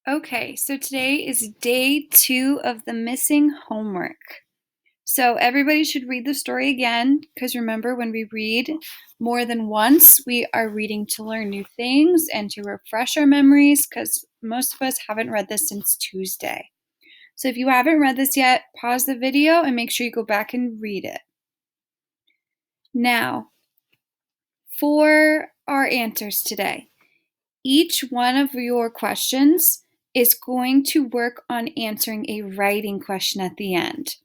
Okay, so today is day 2 of the missing homework. So everybody should read the story again, because remember, when we read more than once, we are reading to learn new things and to refresh our memories, because most of us haven't read this since Tuesday. So if you haven't read this yet, pause the video and make sure you go back and read it. Now, for our answers today. Each one of your questions is going to work on answering a writing question at the end.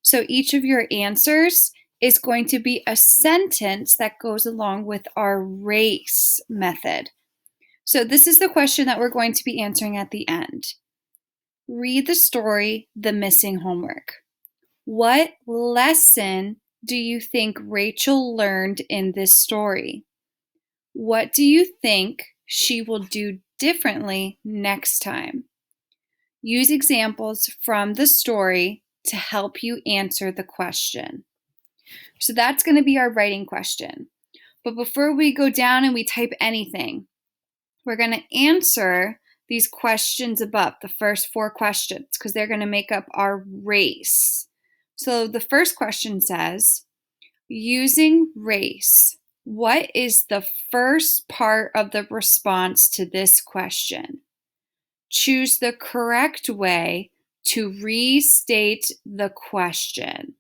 So each of your answers is going to be a sentence that goes along with our race method. So this is the question that we're going to be answering at the end. Read the story, The Missing Homework. What lesson do you think Rachel learned in this story? What do you think she will do differently next time? Use examples from the story to help you answer the question. So that's going to be our writing question. But before we go down and we type anything, we're going to answer these questions above, the first 4 questions, because they're going to make up our race. So the first question says, using race, what is the first part of the response to this question? Choose the correct way to restate the question.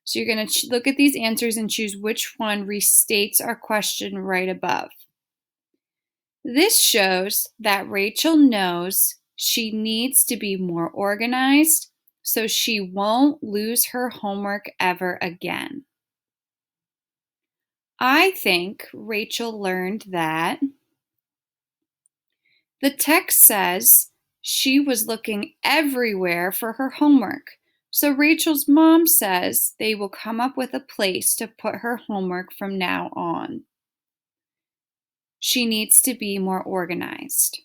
So you're going to look at these answers and choose which one restates our question right above. This shows that Rachel knows she needs to be more organized so she won't lose her homework ever again. I think Rachel learned that the text says she was looking everywhere for her homework. So Rachel's mom says they will come up with a place to put her homework from now on. She needs to be more organized.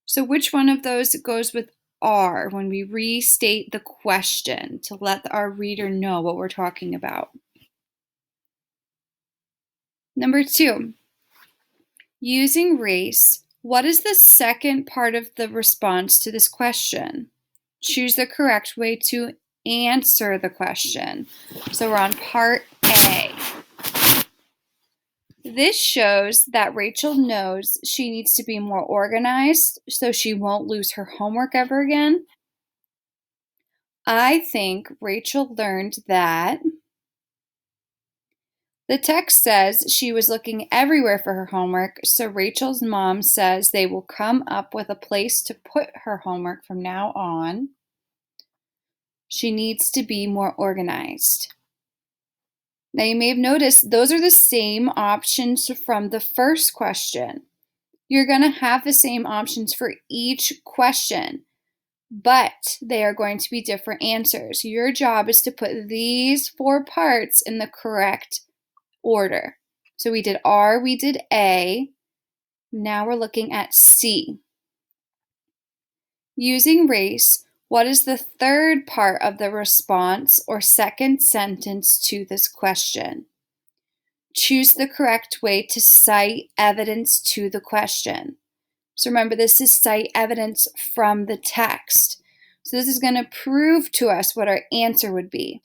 So which one of those goes with R when we restate the question to let our reader know what we're talking about? Number 2, using race, what is the second part of the response to this question? Choose the correct way to answer the question. So we're on part A. This shows that Rachel knows she needs to be more organized so she won't lose her homework ever again. I think Rachel learned that the text says she was looking everywhere for her homework, so Rachel's mom says they will come up with a place to put her homework from now on. She needs to be more organized. Now you may have noticed those are the same options from the first question. You're going to have the same options for each question, but they are going to be different answers. Your job is to put these 4 parts in the correct order. So we did R, we did A. Now we're looking at C. Using race, what is the third part of the response or second sentence to this question? Choose the correct way to cite evidence to the question. So remember, this is cite evidence from the text. So this is going to prove to us what our answer would be.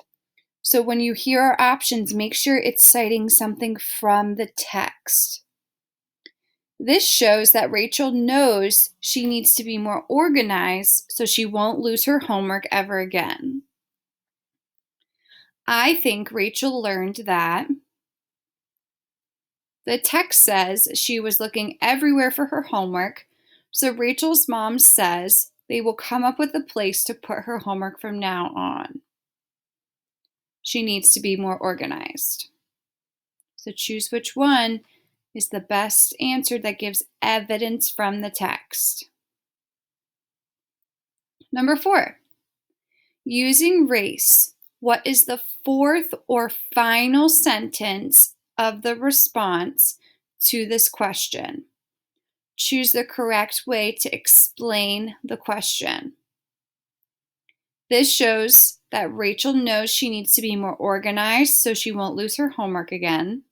So when you hear our options, make sure it's citing something from the text. This shows that Rachel knows she needs to be more organized so she won't lose her homework ever again. I think Rachel learned that the text says she was looking everywhere for her homework, so Rachel's mom says they will come up with a place to put her homework from now on. She needs to be more organized. So choose which one is the best answer that gives evidence from the text. Number 4, using race, what is the fourth or final sentence of the response to this question? Choose the correct way to explain the question. This shows that Rachel knows she needs to be more organized so she won't lose her homework again.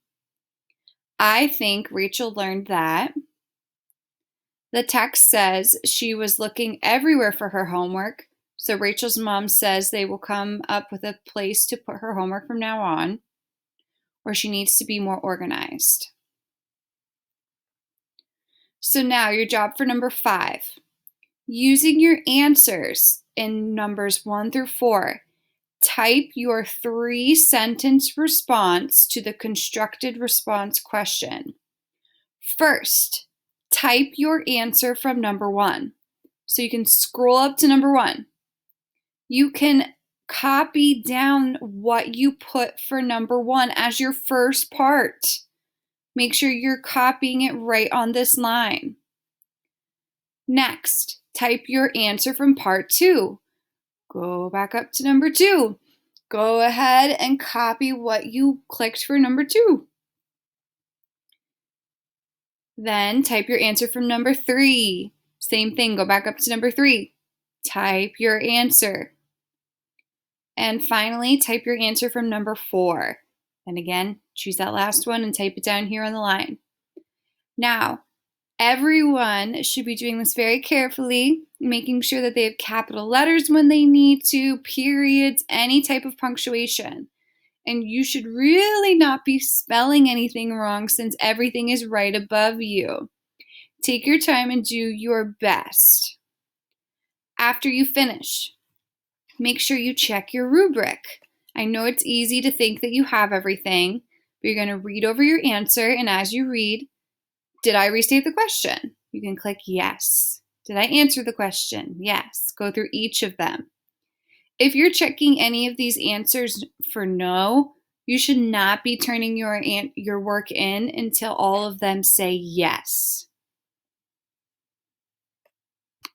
I think Rachel learned that The text says she was looking everywhere for her homework. So Rachel's mom says they will come up with a place to put her homework from now on, or she needs to be more organized. So now your job for number 5. Using your answers in numbers 1 through 4, type your 3-sentence response to the constructed response question. First, type your answer from number 1. So you can scroll up to number 1. You can copy down what you put for number 1 as your first part. Make sure you're copying it right on this line. Next, type your answer from part 2. Go back up to number 2. Go ahead and copy what you clicked for number 2. Then type your answer from number 3. Same thing, go back up to number 3. Type your answer. And finally, type your answer from number 4. And again, choose that last one and type it down here on the line. Now, everyone should be doing this very carefully, making sure that they have capital letters when they need to, periods, any type of punctuation. And you should really not be spelling anything wrong since everything is right above you. Take your time and do your best. After you finish, make sure you check your rubric. I know it's easy to think that you have everything, but you're going to read over your answer, and as you read, did I restate the question? You can click yes. Did I answer the question? Yes. Go through each of them. If you're checking any of these answers for no, you should not be turning your work in until all of them say yes.